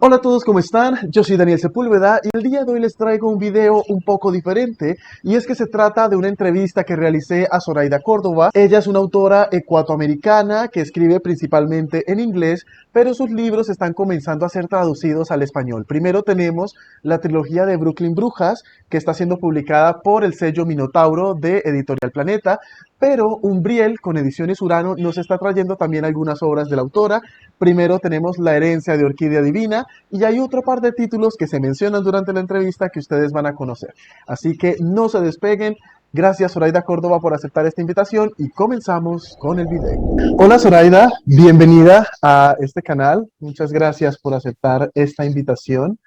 Hola a todos, ¿cómo están? Yo soy Daniel Sepúlveda y el día de hoy les traigo un video un poco diferente y es que se trata de una entrevista que realicé a Zoraida Córdoba. Ella es una autora ecuatoamericana que escribe principalmente en inglés, pero sus libros están comenzando a ser traducidos al español. Primero tenemos la trilogía de Brooklyn Brujas, que está siendo publicada por el sello Minotauro de Editorial Planeta, pero Umbriel, con Ediciones Urano, nos está trayendo también algunas obras de la autora. Primero tenemos La herencia de Orquídea Divina y hay otro par de títulos que se mencionan durante la entrevista que ustedes van a conocer. Así que no se despeguen. Gracias Zoraida Córdoba por aceptar esta invitación y comenzamos con el video. Hola Zoraida, bienvenida a este canal. Muchas gracias por aceptar esta invitación.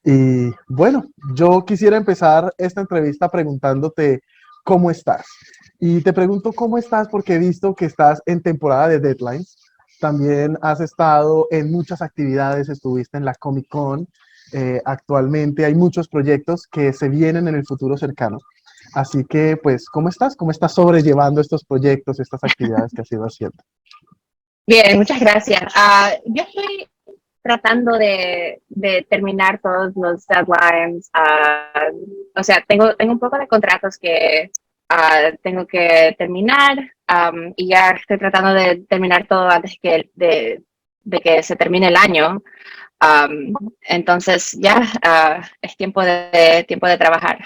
Y bueno, yo quisiera empezar esta entrevista preguntándote cómo estás. Y te pregunto cómo estás porque he visto que estás en temporada de deadlines. También has estado en muchas actividades, estuviste en la Comic Con. Actualmente hay muchos proyectos que se vienen en el futuro cercano. Así que, pues, ¿cómo estás? ¿Cómo estás sobrellevando estos proyectos, estas actividades que has ido haciendo? Bien, muchas gracias. Yo estoy tratando de terminar todos los deadlines. O sea, tengo un poco de contratos que tengo que terminar, y ya estoy tratando de terminar todo antes de que se termine el año. Entonces ya es tiempo de trabajar.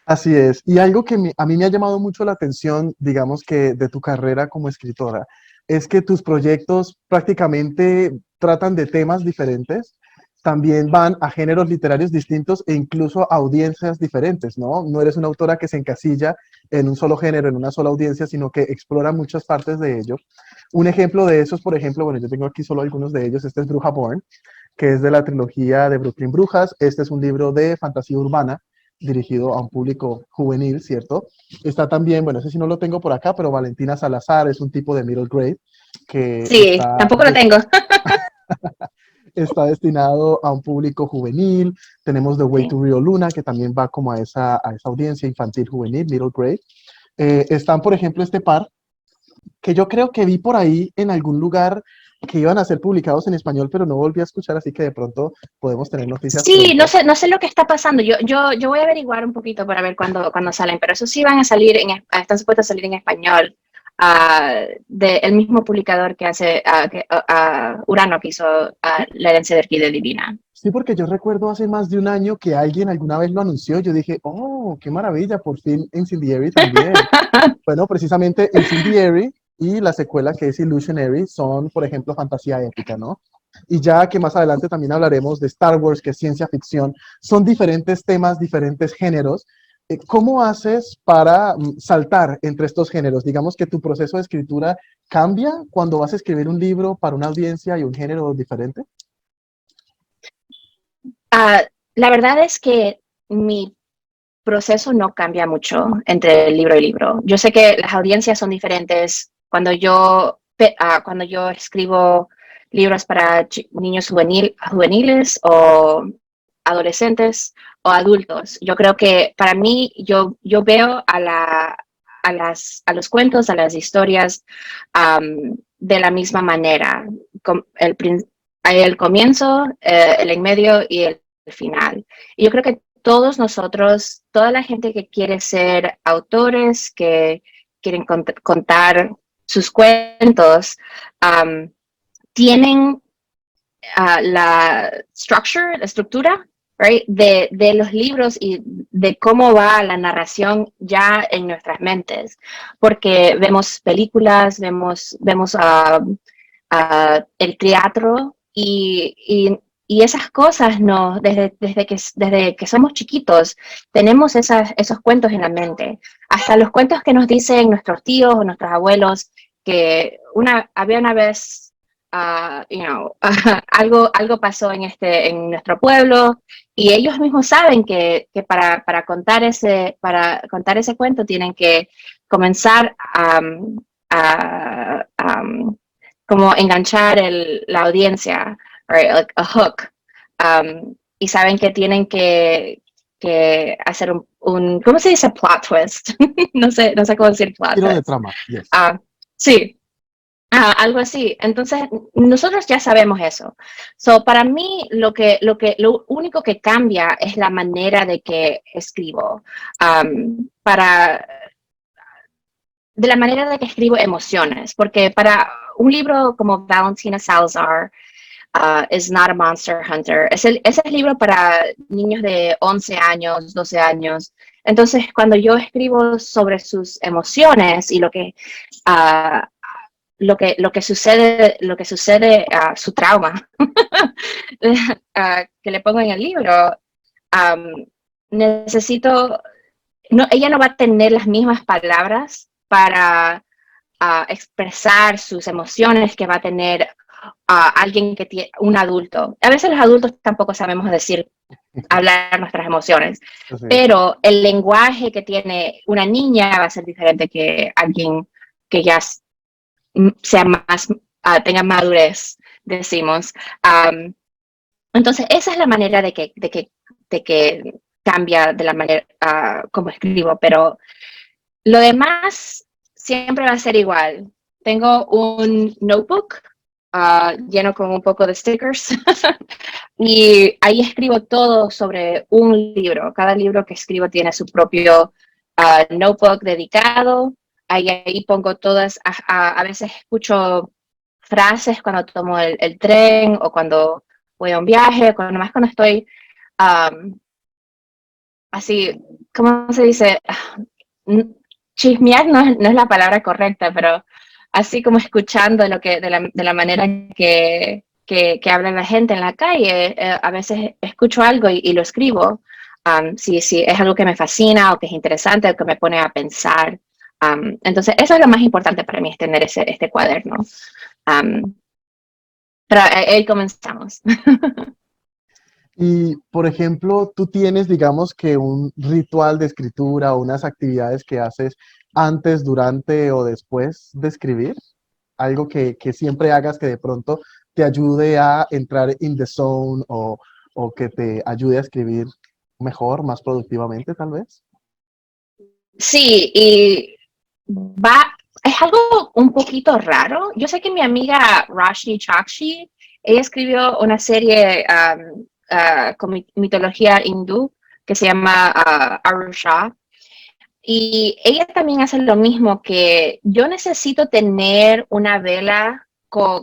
Así es. Y algo que a mí me ha llamado mucho la atención, digamos que de tu carrera como escritora, es que tus proyectos prácticamente tratan de temas diferentes, también van a géneros literarios distintos e incluso a audiencias diferentes, ¿no? No eres una autora que se encasilla en un solo género, en una sola audiencia, sino que explora muchas partes de ello. Un ejemplo de esos, por ejemplo, bueno, yo tengo aquí solo algunos de ellos. Este es Bruja Born, que es de la trilogía de Brooklyn Brujas. Este es un libro de fantasía urbana dirigido a un público juvenil, ¿cierto? Está también, bueno, ese sí no lo tengo por acá, pero Valentina Salazar es un tipo de middle grade que Sí, tampoco lo tengo. está destinado a un público juvenil. Tenemos The Way Sí. to Rio Luna, que también va como a esa audiencia infantil juvenil, middle grade. Están, por ejemplo, este par que yo creo que vi por ahí en algún lugar que iban a ser publicados en español, pero no volví a escuchar, así que de pronto podemos tener noticias Sí, pronto. no sé lo que está pasando. Yo voy a averiguar un poquito para ver cuándo salen, pero eso sí van a salir, están supuestos a salir en español, del mismo publicador que hace, Urano, que hizo La herencia de Orquídea Divina. Sí, porque yo recuerdo hace más de un año que alguien alguna vez lo anunció. Yo dije, oh, qué maravilla, por fin Incendiary también. Bueno, precisamente Incendiary y la secuela que es Illusionary son, por ejemplo, fantasía épica, ¿no? Y ya que más adelante también hablaremos de Star Wars, que es ciencia ficción, son diferentes temas, diferentes géneros. ¿Cómo haces para saltar entre estos géneros? Digamos que tu proceso de escritura cambia cuando vas a escribir un libro para una audiencia y un género diferente. Ah, la verdad es que mi proceso no cambia mucho entre libro y libro. Yo sé que las audiencias son diferentes. Cuando yo escribo libros para niños juveniles o adolescentes o adultos, yo creo que para mí yo veo a los cuentos, a las historias, de la misma manera. Hay el comienzo, el en medio y el final. Y yo creo que todos nosotros, toda la gente que quiere ser autores, que quieren contar sus cuentos, um, tienen la estructura, right, de los libros y de cómo va la narración ya en nuestras mentes, porque vemos películas, vemos el teatro y esas cosas, no, desde que somos chiquitos, tenemos esos cuentos en la mente. Hasta los cuentos que nos dicen nuestros tíos o nuestros abuelos, que había una vez, algo pasó en nuestro pueblo, y ellos mismos saben que para contar ese cuento tienen que comenzar a como enganchar la audiencia, right, like a hook, y saben que tienen que hacer ¿cómo se dice plot twist? No sé cómo decir plot Giro de twist. trama, yes. Uh, sí, Algo así. Entonces, nosotros ya sabemos eso. So, para mí, lo único que cambia es la manera de que escribo. Para de la manera de que escribo emociones, porque para un libro como Valentina Salazar, Is Not a Monster Hunter, ese es libro para niños de 11 años, 12 años. Entonces, cuando yo escribo sobre sus emociones y uh, lo que sucede, su trauma, que le pongo en el libro, necesito, no, ella no va a tener las mismas palabras para expresar sus emociones que va a tener alguien que tiene un adulto. A veces los adultos tampoco sabemos decir, hablar nuestras emociones, Sí. pero el lenguaje que tiene una niña va a ser diferente que alguien que ya sea más, tenga madurez, decimos. Entonces, esa es la manera de que cambia de la manera como escribo, pero lo demás siempre va a ser igual. Tengo un notebook lleno con un poco de stickers y ahí escribo todo sobre un libro. Cada libro que escribo tiene su propio notebook dedicado. Ahí pongo todas, a veces escucho frases cuando tomo el tren o cuando voy a un viaje, más cuando estoy um, así, ¿cómo se dice? Chismear no es la palabra correcta, pero así como escuchando de la manera que habla la gente en la calle, a veces escucho algo y lo escribo. Si es algo que me fascina o que es interesante o que me pone a pensar. Entonces, eso es lo más importante para mí, es tener este cuaderno. Um, pero ahí comenzamos. Y, por ejemplo, tú tienes, digamos que un ritual de escritura o unas actividades que haces antes, durante o después de escribir. Algo que siempre hagas que de pronto te ayude a entrar in the zone o que te ayude a escribir mejor, más productivamente, tal vez. Sí, y es algo un poquito raro. Yo sé que mi amiga Rashni Chakshi, ella escribió una serie con mitología hindú que se llama Arusha. Y ella también hace lo mismo, que yo necesito tener una vela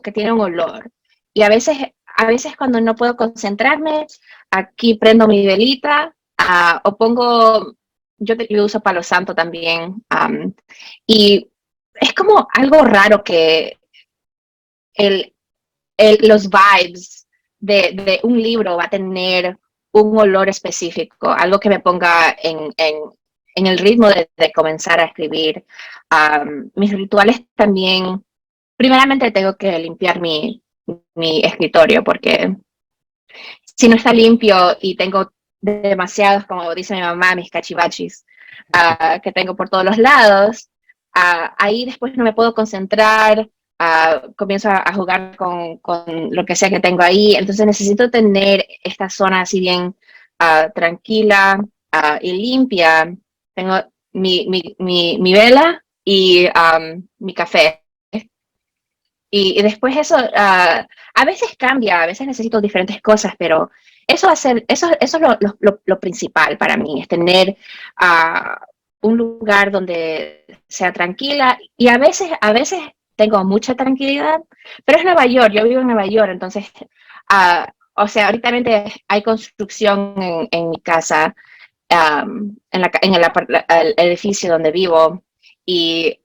que tiene un olor. Y a veces cuando no puedo concentrarme, aquí prendo mi velita o pongo, yo uso palo santo también. Y es como algo raro que el, los vibes de un libro va a tener un olor específico, algo que me ponga en el ritmo de comenzar a escribir. Mis rituales también, primeramente tengo que limpiar mi escritorio porque si no está limpio y tengo demasiados, como dice mi mamá, mis cachivachis que tengo por todos los lados, ahí después no me puedo concentrar, comienzo a jugar con lo que sea que tengo ahí, entonces necesito tener esta zona así bien tranquila y limpia. Tengo mi vela y mi café. Y después eso, a veces cambia, a veces necesito diferentes cosas, pero eso es lo principal para mí, es tener un lugar donde sea tranquila y a veces tengo mucha tranquilidad, pero es Nueva York, yo vivo en Nueva York, entonces, o sea, ahorita hay construcción en mi casa, en el edificio donde vivo y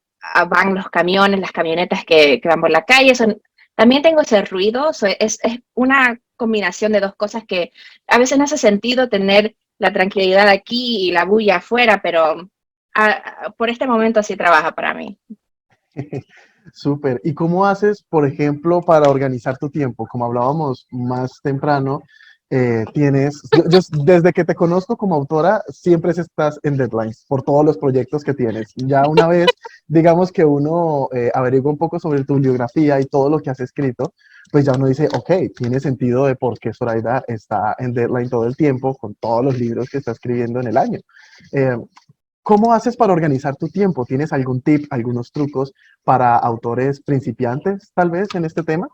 van los camiones, las camionetas que van por la calle. También tengo ese ruido, es una combinación de dos cosas que a veces no hace sentido tener la tranquilidad aquí y la bulla afuera, pero por este momento sí trabaja para mí. Súper. ¿Y cómo haces, por ejemplo, para organizar tu tiempo? Como hablábamos más temprano, desde que te conozco como autora, siempre estás en deadlines por todos los proyectos que tienes. Ya una vez, digamos que uno averigua un poco sobre tu bibliografía y todo lo que has escrito, pues ya uno dice, ok, tiene sentido de por qué Zoraida está en deadline todo el tiempo con todos los libros que está escribiendo en el año. Eh, ¿Cómo haces para organizar tu tiempo? ¿Tienes algún tip, algunos trucos para autores principiantes, tal vez, en este tema?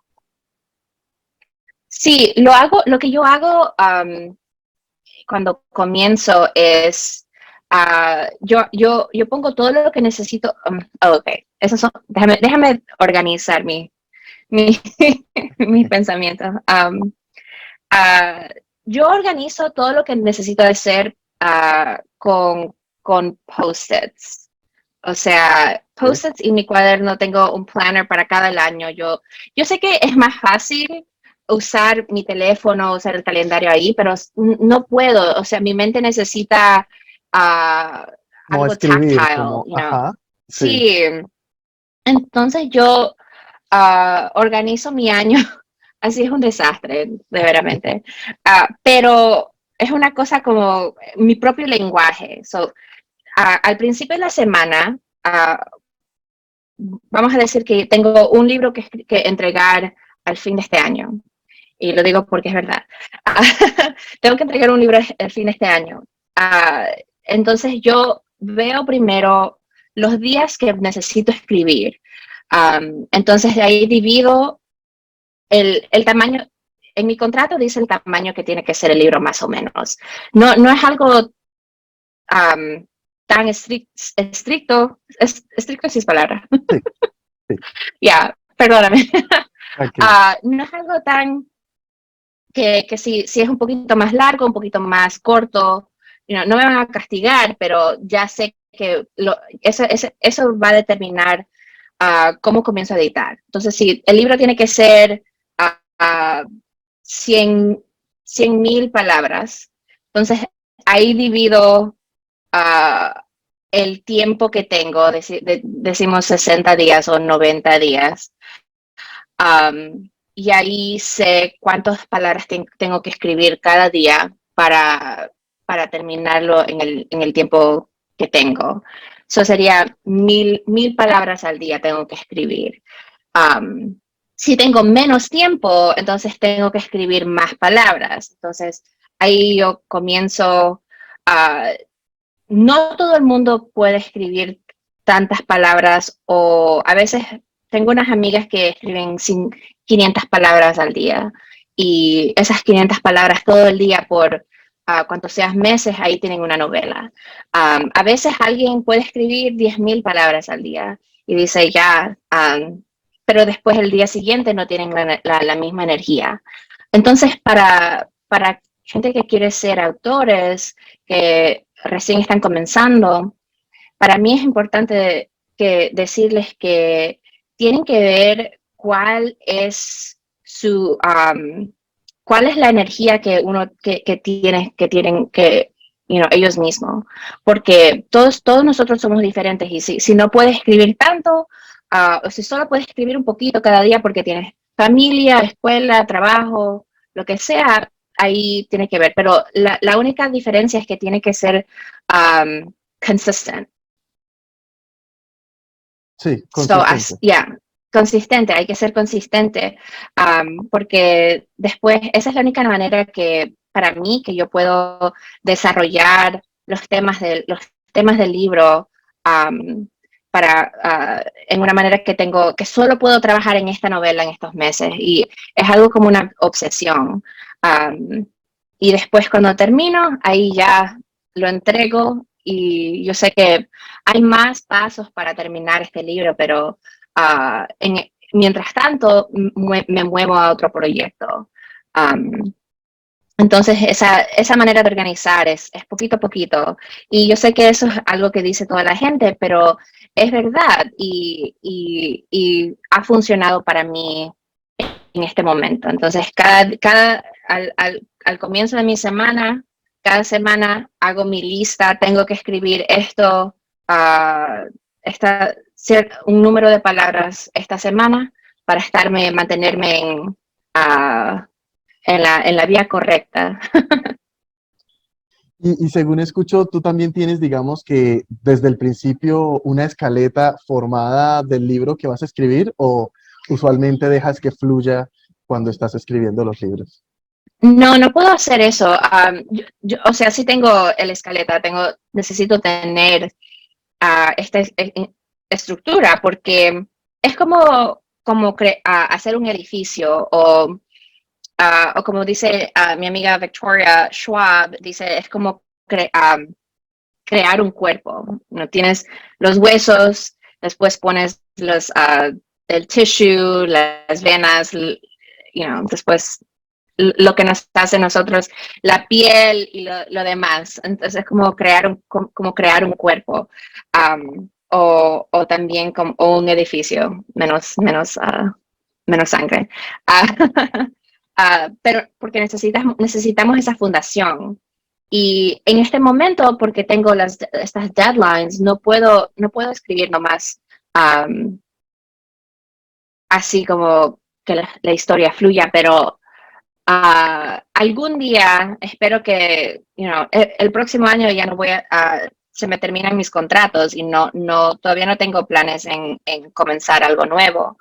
Sí, lo que yo hago cuando comienzo es, yo pongo todo lo que necesito. Ok, déjame organizar mi, mis pensamientos. Ah, yo organizo todo lo que necesito hacer con post-its. O sea, ¿Sí? post-its y mi cuaderno, tengo un planner para cada año. Yo sé que es más fácil usar mi teléfono, usar el calendario ahí, pero no puedo. O sea, mi mente necesita ah, Como algo escribir, tactile, como, you know. ajá, sí. Sí, entonces yo organizo mi año. Así es un desastre, de veramente. Pero es una cosa como mi propio lenguaje. So, al principio de la semana, vamos a decir que tengo un libro que entregar al fin de este año. Y lo digo porque es verdad. Ah, tengo que entregar un libro al fin de este año. Ah, entonces yo veo primero los días que necesito escribir. Entonces de ahí divido el tamaño. En mi contrato dice el tamaño que tiene que ser el libro más o menos. No es algo tan estricto, estricto si es palabra. Sí, sí, Ya, perdóname. tranquila. No es algo tan que si es un poquito más largo, un poquito más corto, no me van a castigar, pero ya sé que eso va a determinar cómo comienzo a editar. Entonces, si el libro tiene que ser uh, 100 100,000 palabras, entonces ahí divido uh, el tiempo que tengo, decimos 60 días o 90 días. Y ahí sé cuántas palabras tengo que escribir cada día para terminarlo en el tiempo que tengo. Eso sería 1,000 palabras al día tengo que escribir. Um, si tengo menos tiempo, entonces tengo que escribir más palabras. Entonces ahí yo comienzo a... No todo el mundo puede escribir tantas palabras, o a veces tengo unas amigas que escriben 500 palabras al día, y esas 500 palabras todo el día por cuantos seas meses, ahí tienen una novela. A veces alguien puede escribir 10,000 palabras al día y dice ya, pero después el día siguiente no tienen la misma energía. Entonces, para gente que quiere ser autores, que recién están comenzando, para mí es importante decirles que tienen que ver cuál es la energía que uno que tienen que ellos mismos, porque todos nosotros somos diferentes, y si no puedes escribir tanto, o si solo puedes escribir un poquito cada día porque tienes familia, escuela, trabajo, lo que sea, ahí tiene que ver. Pero la única diferencia es que tiene que ser consistent. Sí, So, consistente. consistente, hay que ser consistente, porque después esa es la única manera que para mí que yo puedo desarrollar los temas del libro, en una manera que solo puedo trabajar en esta novela en estos meses, y es algo como una obsesión. Y después cuando termino, ahí ya lo entrego, y yo sé que hay más pasos para terminar este libro, pero mientras tanto me muevo a otro proyecto. Um, entonces, esa manera de organizar es poquito a poquito. Y yo sé que eso es algo que dice toda la gente, pero es verdad, y ha funcionado para mí en este momento. Entonces, al comienzo de mi semana, cada semana hago mi lista, tengo que escribir esto, uh, un número de palabras esta semana para mantenerme en la vía correcta. Y según escucho, tú también tienes, digamos que desde el principio una escaleta formada del libro que vas a escribir, o usualmente dejas que fluya cuando estás escribiendo los libros. No, no puedo hacer eso. O sea, sí tengo el escaleta, necesito tener esta estructura porque es como hacer un edificio o como dice mi amiga Victoria Schwab, dice, es como crear un cuerpo. No tienes los huesos, después pones el tissue, las venas, después lo que nos hace nosotros, la piel y lo demás. Entonces es como crear un cuerpo o también como o un edificio, menos sangre. Pero porque necesitamos esa fundación. Y en este momento, porque tengo estas deadlines, no puedo escribir nomás así como que la historia fluya, pero algún día espero que, el próximo año ya no se me terminan mis contratos y todavía no tengo planes en comenzar algo nuevo.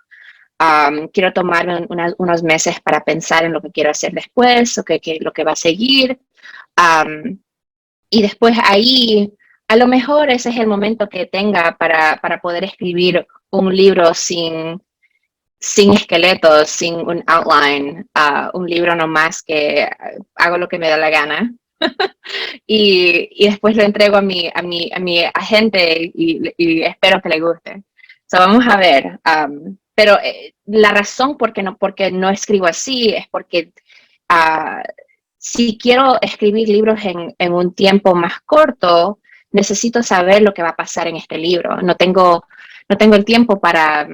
Quiero tomarme unos meses para pensar en lo que quiero hacer después, lo que va a seguir. Um, y después ahí, a lo mejor ese es el momento que tenga para poder escribir un libro sin esqueletos, sin un outline, un libro nomás que hago lo que me da la gana y después lo entrego a mi agente y espero que le guste. So, vamos a ver. Pero la razón porque no escribo así es porque uh, si quiero escribir libros en un tiempo más corto, necesito saber lo que va a pasar en este libro. No tengo el tiempo para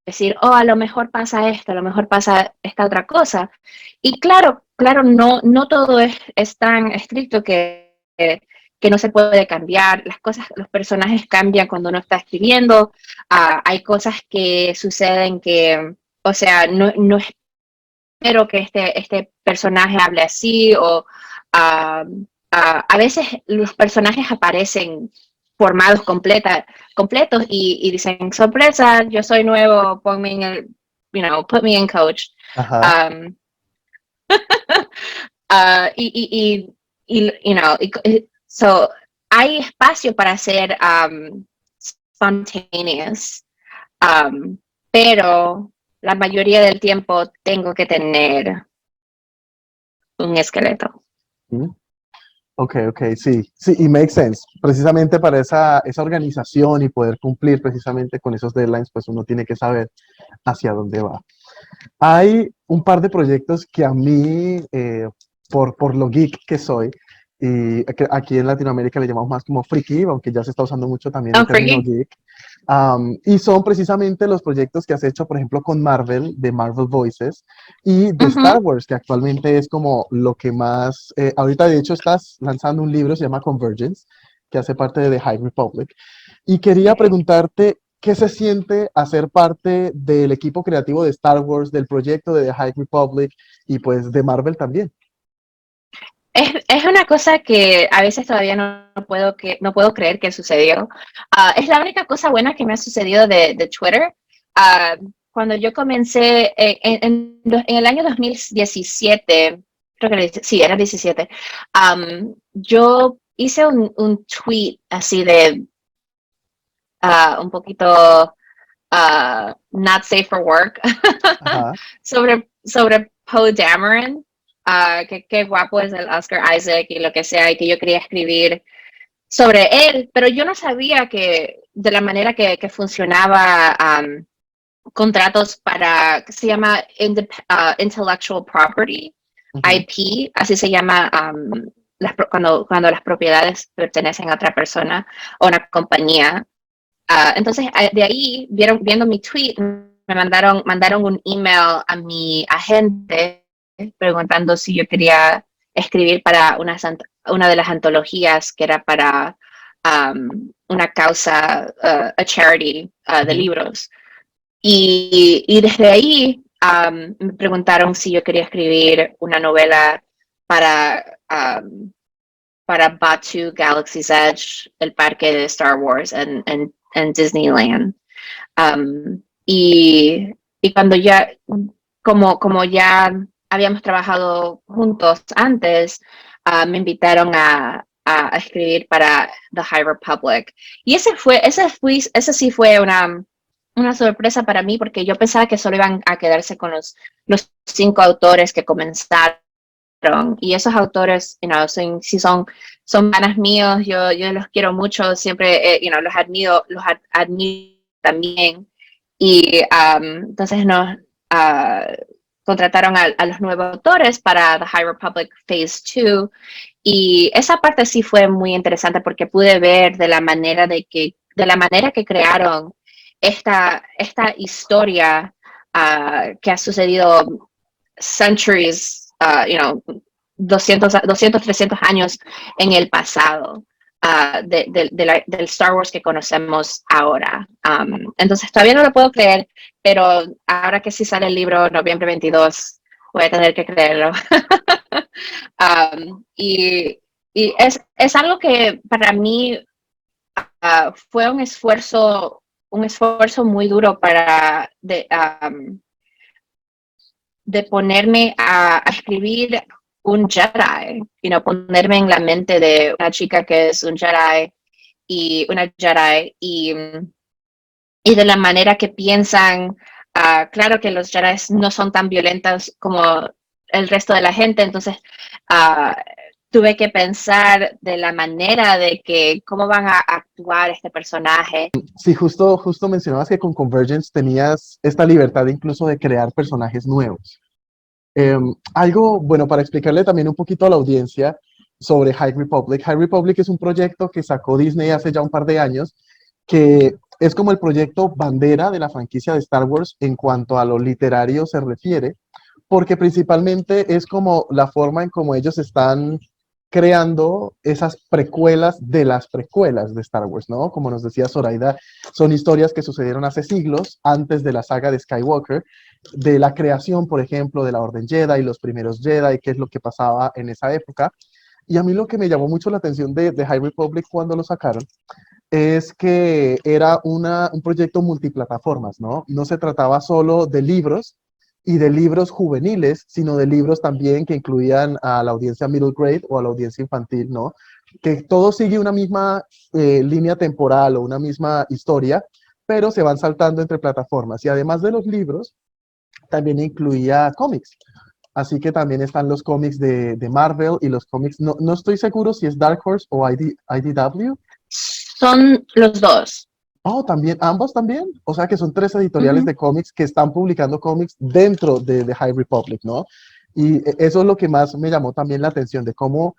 decir, oh, a lo mejor pasa esto, a lo mejor pasa esta otra cosa. Y claro, no todo es tan estricto que no se puede cambiar. Los personajes cambian cuando uno está escribiendo. Hay cosas que suceden o sea, no espero que este personaje hable así a veces los personajes aparecen formados completos y dicen, sorpresa, yo soy nuevo, ponme en put me in coach. Ajá. Um, so hay espacio para ser spontaneous, um, pero la mayoría del tiempo tengo que tener un esqueleto. ¿Mm? Ok, ok, sí, sí, y makes sense. Precisamente para esa organización y poder cumplir precisamente con esos deadlines, pues uno tiene que saber hacia dónde va. Hay un par de proyectos que a mí, por lo geek que soy, y que aquí en Latinoamérica le llamamos más como friki, aunque ya se está usando mucho también el Oh, término Fergie. geek, y son precisamente los proyectos que has hecho, por ejemplo, con Marvel, de Marvel Voices, y de Star Uh-huh. Wars, que actualmente es como lo que más, ahorita de hecho estás lanzando un libro, se llama Convergence, que hace parte de The High Republic, y quería preguntarte, ¿qué se siente hacer parte del equipo creativo de Star Wars, del proyecto de The High Republic y pues de Marvel también? Es una cosa que a veces todavía no puedo creer que sucedió. Es la única cosa buena que me ha sucedido de Twitter. Cuando yo comencé en el año 2017, creo que sí, era 17, yo hice un tweet así de un poquito not safe for work Ajá. sobre Poe Dameron, que qué guapo es el Oscar Isaac y lo que sea, y que yo quería escribir sobre él, pero yo no sabía que de la manera que funcionaba contratos que se llama Intellectual Property, Ujú. IP, así se llama cuando las propiedades pertenecen a otra persona o una compañía. Entonces, de ahí, viendo mi tweet, me mandaron un email a mi agente preguntando si yo quería escribir para una de las antologías que era para una causa, a charity de Ujú. libros. Y desde ahí me preguntaron si yo quería escribir una novela para Batuu Galaxy's Edge, el parque de Star Wars en Disneyland. Um, y, y cuando ya, como ya habíamos trabajado juntos antes, me invitaron a escribir para The High Republic. Y ese sí fue una sorpresa para mí, porque yo pensaba que solo iban a quedarse con los 5 autores que comenzaron. Y esos autores, sí son panas míos, yo los quiero mucho, siempre, los admiro también. Y entonces nos contrataron a los nuevos autores para The High Republic Phase 2. Y esa parte sí fue muy interesante porque pude ver de la manera que crearon esta historia que ha sucedido centuries, 200, 300 años en el pasado. Del Star Wars que conocemos ahora. Entonces todavía no lo puedo creer, pero ahora que sí sale el libro noviembre 22, voy a tener que creerlo. Y es algo que para mí fue un esfuerzo muy duro de ponerme a escribir un Jedi, ponerme en la mente de una chica que es un Jedi y una Jedi y de la manera que piensan. Claro que los Jedi no son tan violentos como el resto de la gente, entonces uh, tuve que pensar de la manera de que cómo van a actuar este personaje. Sí, justo mencionabas que con Convergence tenías esta libertad incluso de crear personajes nuevos. Algo, bueno, para explicarle también un poquito a la audiencia sobre High Republic. High Republic es un proyecto que sacó Disney hace ya un par de años, que es como el proyecto bandera de la franquicia de Star Wars en cuanto a lo literario se refiere, porque principalmente es como la forma en cómo ellos están creando esas precuelas de las precuelas de Star Wars, ¿no? Como nos decía Zoraida, son historias que sucedieron hace siglos, antes de la saga de Skywalker, de la creación, por ejemplo, de la Orden Jedi y los primeros Jedi, qué es lo que pasaba en esa época. Y a mí lo que me llamó mucho la atención de High Republic cuando lo sacaron es que era un proyecto multiplataformas, ¿no? No se trataba solo de libros y de libros juveniles, sino de libros también que incluían a la audiencia middle grade o a la audiencia infantil, ¿no? Que todo sigue una misma línea temporal o una misma historia, pero se van saltando entre plataformas. Y además de los libros, también incluía cómics. Así que también están los cómics de Marvel y los cómics, no estoy seguro si es Dark Horse o IDW. Son los dos. Oh, también, ambos también. O sea que son 3 editoriales Uh-huh. de cómics que están publicando cómics dentro de High Republic, ¿no? Y eso es lo que más me llamó también la atención, de cómo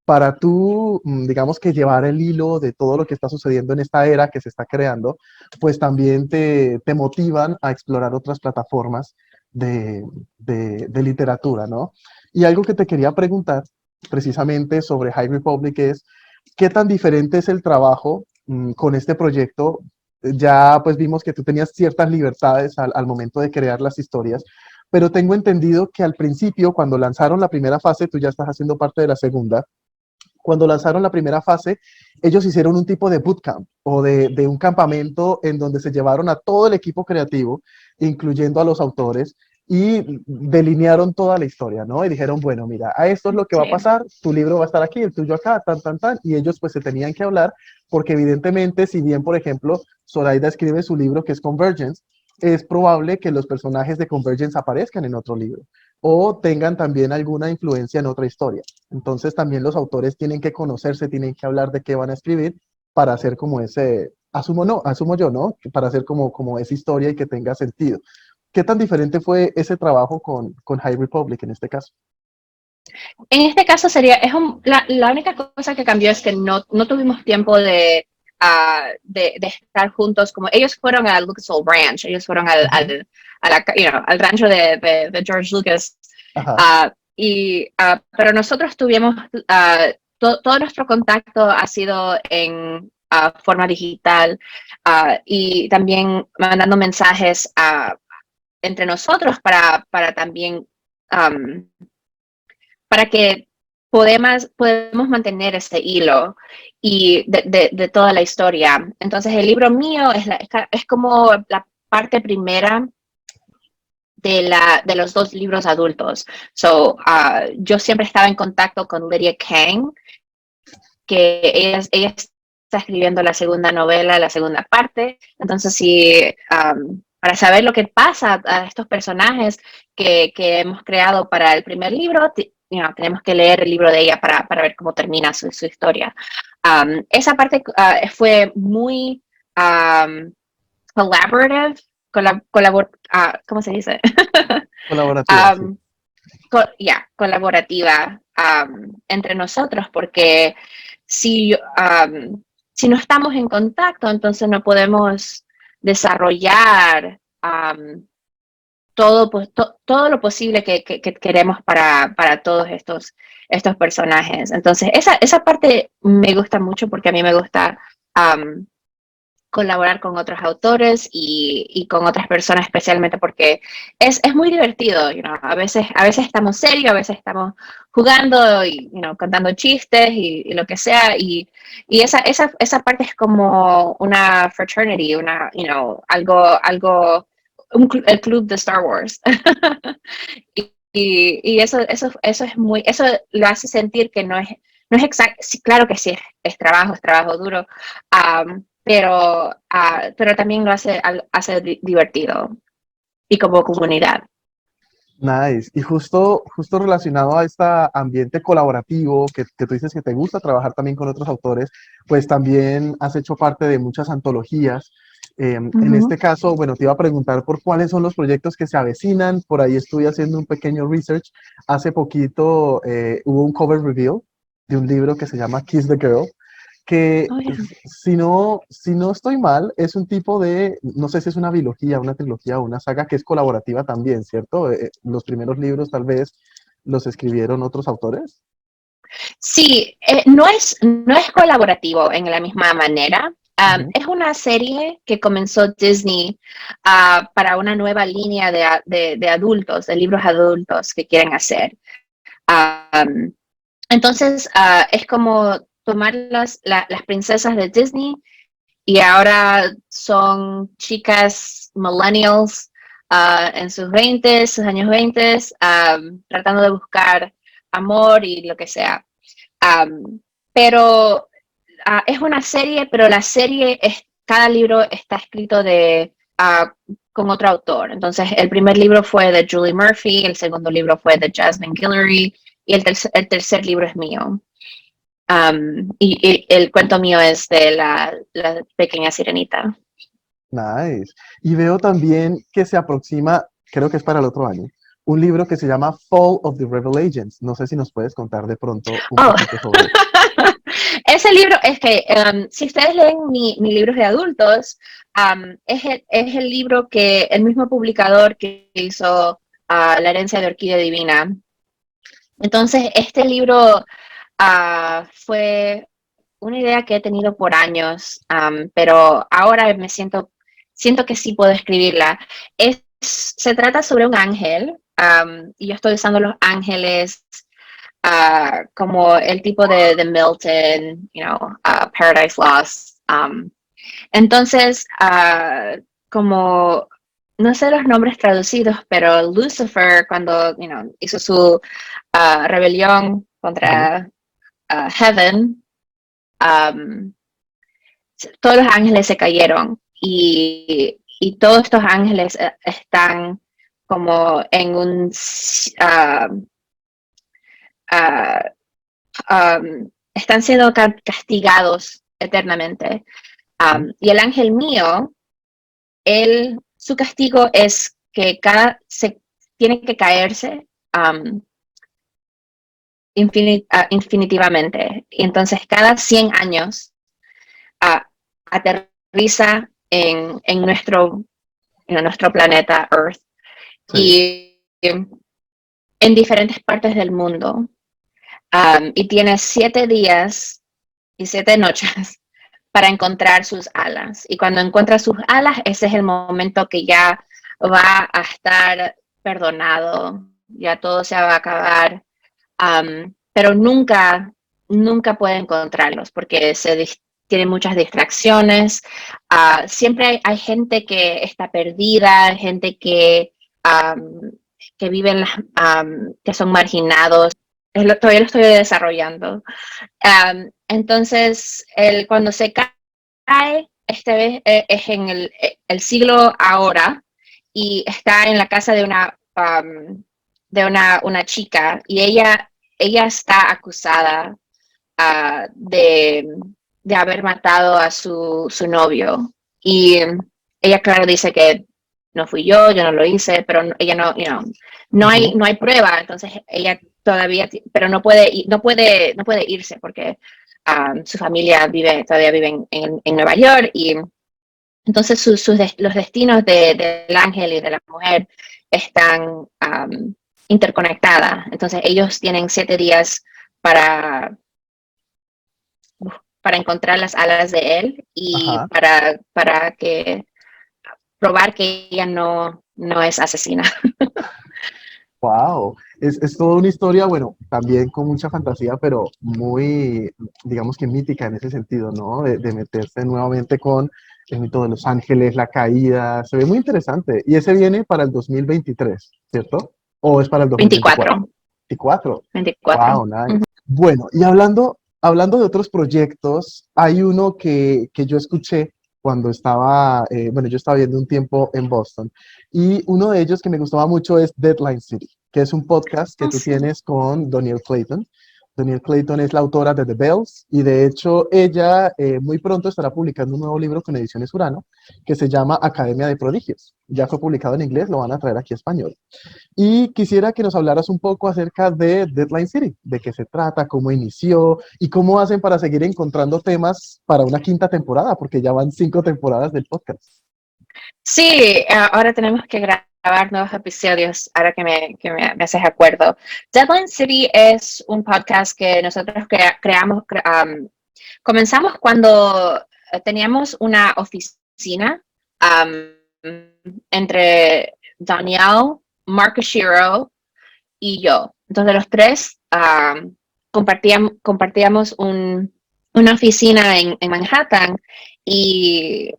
para tú, digamos que llevar el hilo de todo lo que está sucediendo en esta era que se está creando, pues también te motivan a explorar otras plataformas de, de literatura, ¿no? Y algo que te quería preguntar precisamente sobre High Republic es, ¿qué tan diferente es el trabajo con este proyecto? Ya pues vimos que tú tenías ciertas libertades al momento de crear las historias, pero tengo entendido que al principio, cuando lanzaron la primera fase, tú ya estás haciendo parte de la segunda, cuando lanzaron la primera fase, ellos hicieron un tipo de bootcamp o de un campamento en donde se llevaron a todo el equipo creativo, incluyendo a los autores, y delinearon toda la historia, ¿no? Y dijeron, bueno, mira, a esto es lo que va a Sí. pasar, tu libro va a estar aquí, el tuyo acá, tan, y ellos pues se tenían que hablar, porque evidentemente, si bien, por ejemplo, Zoraida escribe su libro que es Convergence, es probable que los personajes de Convergence aparezcan en otro libro o tengan también alguna influencia en otra historia. Entonces también los autores tienen que conocerse, tienen que hablar de qué van a escribir para hacer como ese, asumo yo, ¿no? Para hacer como esa historia y que tenga sentido. ¿Qué tan diferente fue ese trabajo con High Republic en este caso? En este caso la única cosa que cambió es que no tuvimos tiempo de estar juntos, como ellos fueron al Lucasfilm Ranch, ellos fueron Ujú. al rancho de George Lucas, Ajá. pero nosotros tuvimos, todo nuestro contacto ha sido en forma digital, y también mandando mensajes entre nosotros para también um, para que podemos mantener este hilo y de toda la historia. Entonces, el libro mío es como la parte primera de los dos libros adultos. So, yo siempre estaba en contacto con Lydia Kang, que ella está escribiendo la segunda novela, la segunda parte. Entonces, sí, para saber lo que pasa a estos personajes que hemos creado para el primer libro, tenemos que leer el libro de ella para ver cómo termina su historia. Esa parte fue muy collaborative, ¿cómo se dice? Colaborativa, sí. Colaborativa entre nosotros, porque si, si no estamos en contacto, entonces no podemos desarrollar todo, pues, todo lo posible que queremos para todos estos personajes. Entonces, esa parte me gusta mucho porque a mí me gusta colaborar con otros autores y con otras personas, especialmente porque es muy divertido. A veces estamos serios, a veces estamos jugando y contando chistes y lo que sea, y esa parte es como una fraternity, algo el club de Star Wars. y eso eso lo hace sentir que no es exacto. Sí, claro que sí, es trabajo duro, pero también lo hace divertido y como comunidad. Nice. Y justo relacionado a este ambiente colaborativo que tú dices que te gusta trabajar también con otros autores, pues también has hecho parte de muchas antologías. En Ujú. este caso, bueno, te iba a preguntar por cuáles son los proyectos que se avecinan. Por ahí estuve haciendo un pequeño research. Hace poquito hubo un cover reveal de un libro que se llama Kiss the Girl, que Oh, yeah. si no estoy mal, es un tipo de, no sé si es una biología, una trilogía o una saga que es colaborativa también, ¿cierto? Los primeros libros tal vez los escribieron otros autores. Sí, no es colaborativo en la misma manera. Ujú. Es una serie que comenzó Disney para una nueva línea de adultos, de libros adultos que quieren hacer. Um, entonces, es como tomar las princesas de Disney y ahora son chicas millennials en sus 20, sus años 20, tratando de buscar amor y lo que sea. Um, pero es una serie, pero la serie cada libro está escrito con otro autor. Entonces, el primer libro fue de Julie Murphy, el segundo libro fue de Jasmine Guillory y el tercer libro es mío. Y el cuento mío es de la pequeña sirenita. Nice. Y veo también que se aproxima, creo que es para el otro año, un libro que se llama Fall of the Rebel Agents. No sé si nos puedes contar de pronto un Oh, poquito sobre eso. ese libro es que si ustedes leen mi libros de adultos, es el libro que el mismo publicador que hizo La herencia de Orquídea Divina. Entonces, este libro fue una idea que he tenido por años, pero ahora siento que sí puedo escribirla. Se trata sobre un ángel, y yo estoy usando los ángeles como el tipo de Milton, Paradise Lost. Entonces, como no sé los nombres traducidos, pero Lucifer, cuando hizo su rebelión Ujú. contra Heaven, um, todos los ángeles se cayeron y todos estos ángeles están como en uh, están siendo castigados eternamente. Sí. Y el ángel mío, su castigo es que se tiene que caerse infinitivamente. Y entonces cada 100 años aterriza en nuestro planeta Earth Sí. y en diferentes partes del mundo. Y tiene 7 días y 7 noches para encontrar sus alas. Y cuando encuentra sus alas, ese es el momento que ya va a estar perdonado, ya todo se va a acabar. Pero nunca puede encontrarlos porque tiene muchas distracciones. Siempre hay gente que está perdida, gente que que viven, que son marginados. Todavía lo estoy desarrollando. Entonces, cuando se cae, esta vez es en el siglo ahora y está en la casa de una chica y ella está acusada de haber matado a su novio. Y ella, claro, dice que no fui yo no lo hice, pero ella no hay prueba, entonces ella todavía, pero no puede irse porque su familia todavía vive en Nueva York y entonces los destinos del ángel y de la mujer están interconectadas. Entonces ellos tienen 7 días para, para encontrar las alas de él y Ajá. para probar que ella no es asesina. Wow, es toda una historia, bueno, también con mucha fantasía, pero muy, digamos que mítica en ese sentido, ¿no? De meterse nuevamente con el mito de Los Ángeles, la caída, se ve muy interesante. Y ese viene para el 2023, ¿cierto? ¿O es para el 2024? 24. 24. 24. Wow, nice. Bueno, y hablando de otros proyectos, hay uno que yo escuché cuando estaba, bueno, yo estaba viendo un tiempo en Boston, y uno de ellos que me gustaba mucho es Deadline City, que es un podcast que Oh, tú sí. tienes con Danielle Clayton. Danielle Clayton es la autora de The Bells y de hecho ella muy pronto estará publicando un nuevo libro con Ediciones Urano que se llama Academia de Prodigios. Ya fue publicado en inglés, lo van a traer aquí a español. Y quisiera que nos hablaras un poco acerca de Deadline City, de qué se trata, cómo inició y cómo hacen para seguir encontrando temas para una quinta temporada, porque ya van 5 temporadas del podcast. Sí, ahora tenemos que grabar nuevos episodios, ahora que me haces acuerdo. Deadline City es un podcast que nosotros creamos, comenzamos cuando teníamos una oficina entre Danielle, Mark Shiro y yo. Entonces los tres compartíamos una oficina en Manhattan y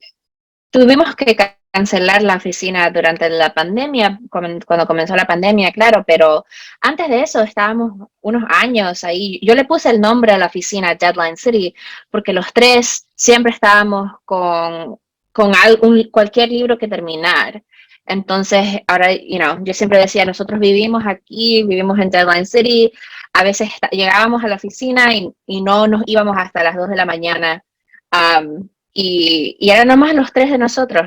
tuvimos que cancelar la oficina durante la pandemia, cuando comenzó la pandemia, claro, pero antes de eso estábamos unos años ahí. Yo le puse el nombre a la oficina Deadline City porque los tres siempre estábamos con cualquier libro que terminar. Entonces, ahora, yo siempre decía, nosotros vivimos aquí, vivimos en Deadline City, a veces llegábamos a la oficina y no nos íbamos hasta las 2 de la mañana. Y eran nomás los tres de nosotros.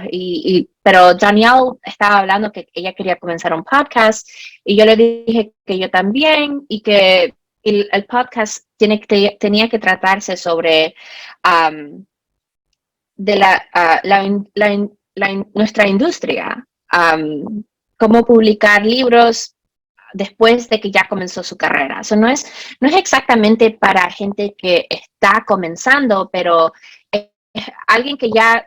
Pero Danielle estaba hablando que ella quería comenzar un podcast y yo le dije que yo también y que el podcast tenía que tratarse sobre de nuestra industria, cómo publicar libros después de que ya comenzó su carrera. Eso no es exactamente para gente que está comenzando, pero alguien que ya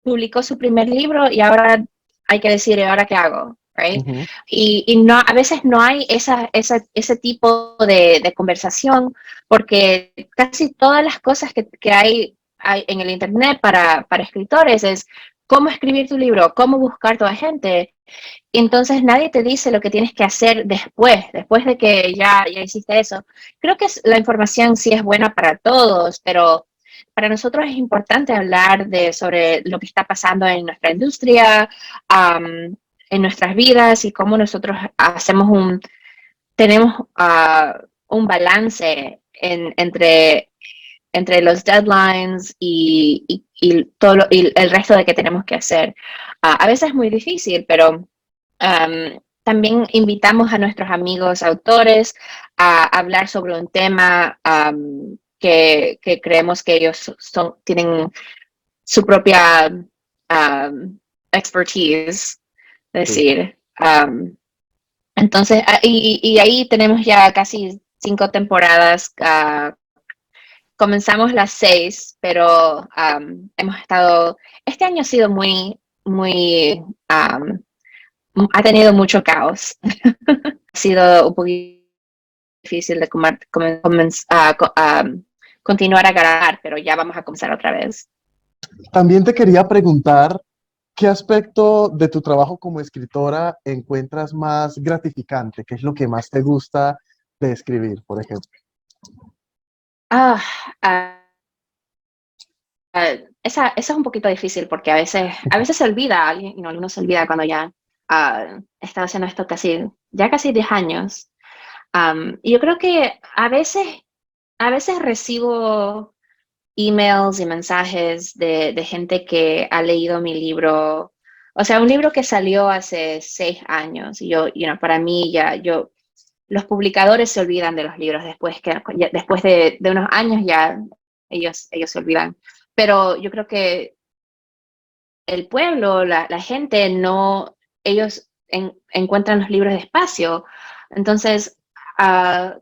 publicó su primer libro y ahora hay que decir, ¿ahora qué hago? Right? Ujú. Y no, a veces no hay ese tipo de conversación porque casi todas las cosas que hay en el Internet para escritores es cómo escribir tu libro, cómo buscar tu agente. Entonces nadie te dice lo que tienes que hacer después de que ya hiciste eso. Creo que la información sí es buena para todos, pero para nosotros es importante hablar sobre lo que está pasando en nuestra industria, en nuestras vidas y cómo nosotros tenemos un balance entre los deadlines y todo y el resto de que tenemos que hacer. A veces es muy difícil, pero también invitamos a nuestros amigos autores a hablar sobre un tema que creemos que ellos tienen su propia expertise, es Sí. decir. Entonces, y ahí tenemos ya casi 5 temporadas. Comenzamos las 6, pero este año ha sido muy, ha tenido mucho caos. Ha sido un poquito difícil de continuar a grabar, pero ya vamos a comenzar otra vez. También te quería preguntar, ¿Qué aspecto de tu trabajo como escritora encuentras más gratificante? ¿Qué es lo que más te gusta de escribir, por ejemplo? Ah, ah, esa es un poquito difícil porque a veces se olvida, alguien se olvida cuando ya está haciendo esto ya casi 10 años. Y yo creo que a veces recibo emails y mensajes de gente que ha leído mi libro, o sea, un libro que salió hace 6 años. Y para mí los publicadores se olvidan de los libros después de unos años ya ellos se olvidan. Pero yo creo que el pueblo, la gente, no, ellos encuentran los libros despacio. Entonces,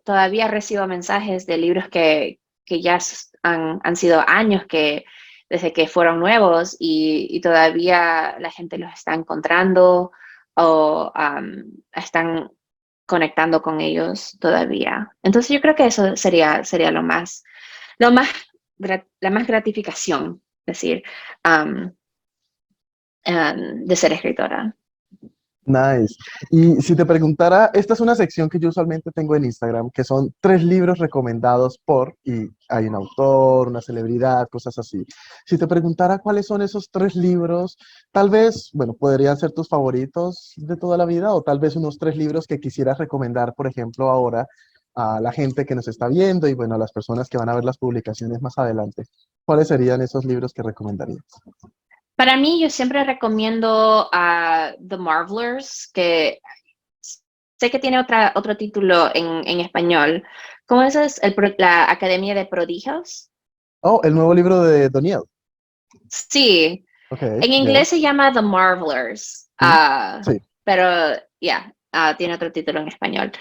todavía recibo mensajes de libros que ya han sido años desde que fueron nuevos y todavía la gente los está encontrando o están conectando con ellos todavía. Entonces, yo creo que eso sería lo más, la más gratificación, es decir, um, de ser escritora. Nice. Y si te preguntara, esta es una sección que yo usualmente tengo en Instagram, que son 3 libros recomendados y hay un autor, una celebridad, cosas así. Si te preguntara cuáles son esos 3 libros, tal vez, bueno, podrían ser tus favoritos de toda la vida, o tal vez unos 3 libros que quisieras recomendar, por ejemplo, ahora a la gente que nos está viendo y, bueno, a las personas que van a ver las publicaciones más adelante. ¿Cuáles serían esos libros que recomendarías? Para mí, yo siempre recomiendo a The Marvelers, que sé que tiene otro título en español. ¿Cómo es la Academia de Prodigios? Oh, el nuevo libro de Doniel. Sí, Ok, en yes. inglés se llama The Marvelers, Mm, sí. pero ya, tiene otro título en español.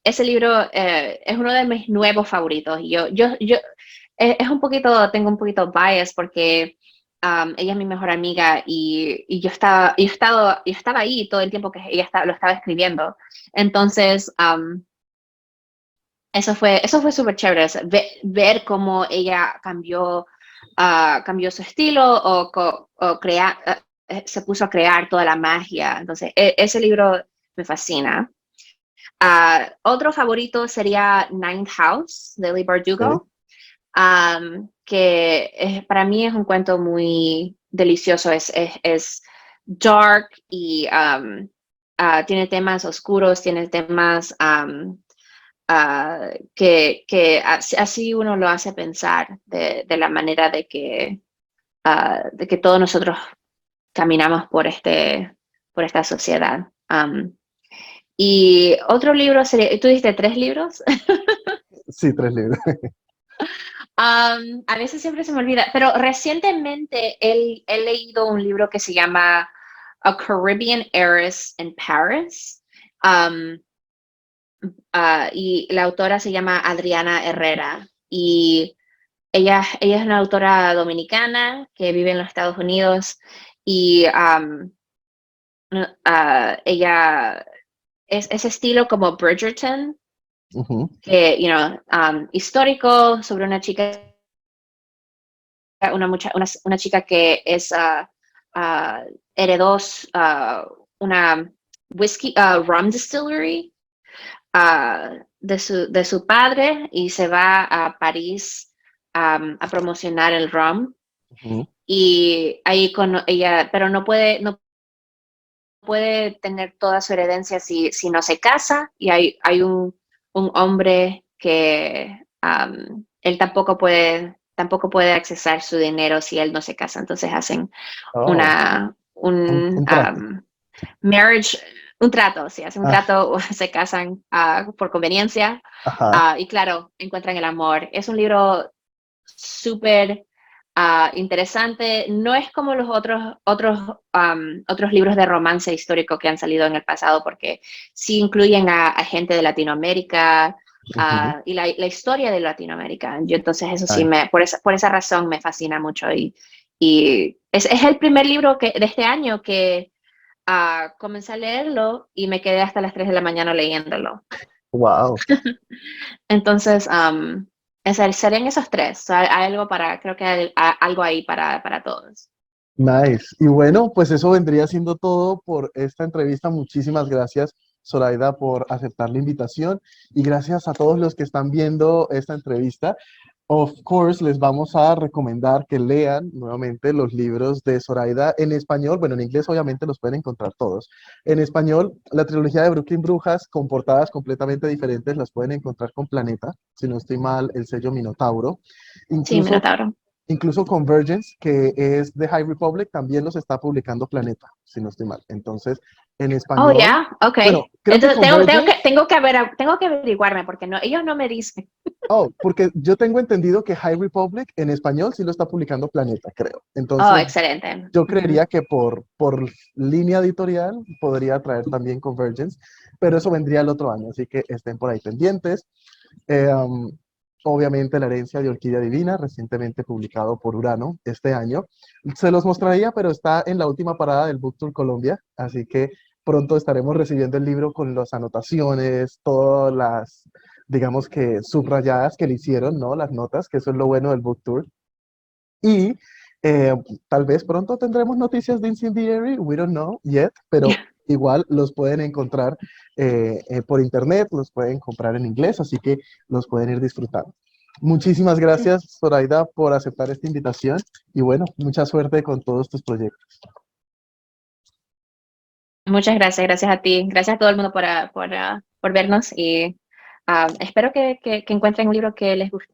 Ese libro es uno de mis nuevos favoritos. Tengo un poquito bias porque ella es mi mejor amiga y yo estaba ahí todo el tiempo que ella lo estaba escribiendo. Entonces, eso fue súper chévere, ver cómo ella cambió su estilo se puso a crear toda la magia. Entonces, ese libro me fascina. Otro favorito sería Ninth House de Leigh Ok. Bardugo, para mí es un cuento muy delicioso. Es dark y tiene temas oscuros, tiene temas que así uno lo hace pensar de la manera de que todos nosotros caminamos por esta sociedad. Y otro libro sería, tú dijiste 3 libros. Sí, 3 libros. A veces siempre se me olvida, pero recientemente he leído un libro que se llama A Caribbean Heiress in Paris. Um, y la autora se llama Adriana Herrera. Y ella es una autora dominicana que vive en los Estados Unidos. Y ella es ese estilo como Bridgerton, Ujú, que, histórico, sobre una chica, una chica que ah, heredó una rum distillery de su padre y se va a París a promocionar el rum. ujú. Y ahí con ella, pero no puede tener toda su herencia si no se casa. Y hay un hombre que él tampoco puede accesar su dinero si él no se casa. Entonces hacen Oh, un un trato. marriage, un trato, sí, hacen un Ah, trato, se casan por conveniencia. ajá. Y claro, encuentran el amor. Es un libro súper interesante. No es como los otros libros de romance histórico que han salido en el pasado, porque sí incluyen a gente de Latinoamérica Ujú. y la historia de Latinoamérica. Entonces eso sí, Ay, por esa razón me fascina mucho. Y es el primer libro de este año que comencé a leerlo y me quedé hasta las 3 de la mañana leyéndolo. wow. Entonces, serían esos tres. O sea, hay algo creo que hay algo ahí para todos. Nice. Y bueno, pues eso vendría siendo todo por esta entrevista. Muchísimas gracias, Zoraida, por aceptar la invitación y gracias a todos los que están viendo esta entrevista. Of course, les vamos a recomendar que lean nuevamente los libros de Zoraida en español. Bueno, en inglés obviamente los pueden encontrar todos. En español, la trilogía de Brooklyn Brujas con portadas completamente diferentes las pueden encontrar con Planeta, si no estoy mal, el sello Minotauro. Sí, Incluso Minotauro. Incluso Convergence, que es de High Republic, también los está publicando Planeta, si no estoy mal. Entonces, en Oh, español, ya, okay. bueno, creo que Entonces Convergence, tengo que averiguarme porque no, ellos no me dicen. oh, porque yo tengo entendido que High Republic en español sí lo está publicando Planeta, creo. Oh, Entonces, excelente. yo Ujú. creería que por línea editorial podría traer también Convergence, pero eso vendría el otro año, así que estén por ahí pendientes. Eh, um, Obviamente La herencia de Orquídea Divina, recientemente publicado por Urano este año. Se los mostraría, pero está en la última parada del Book Tour Colombia, así que pronto estaremos recibiendo el libro con las anotaciones, todas las, digamos que subrayadas que le hicieron, ¿no? Las notas, que eso es lo bueno del Book Tour. Y eh, tal vez pronto tendremos noticias de Incendiary, we don't know yet, pero igual los pueden encontrar por internet, los pueden comprar en inglés, así que los pueden ir disfrutando. Muchísimas gracias, Zoraida, por aceptar esta invitación y bueno, mucha suerte con todos tus proyectos. Muchas gracias, gracias a ti, gracias a todo el mundo por vernos y espero que encuentren un libro que les guste.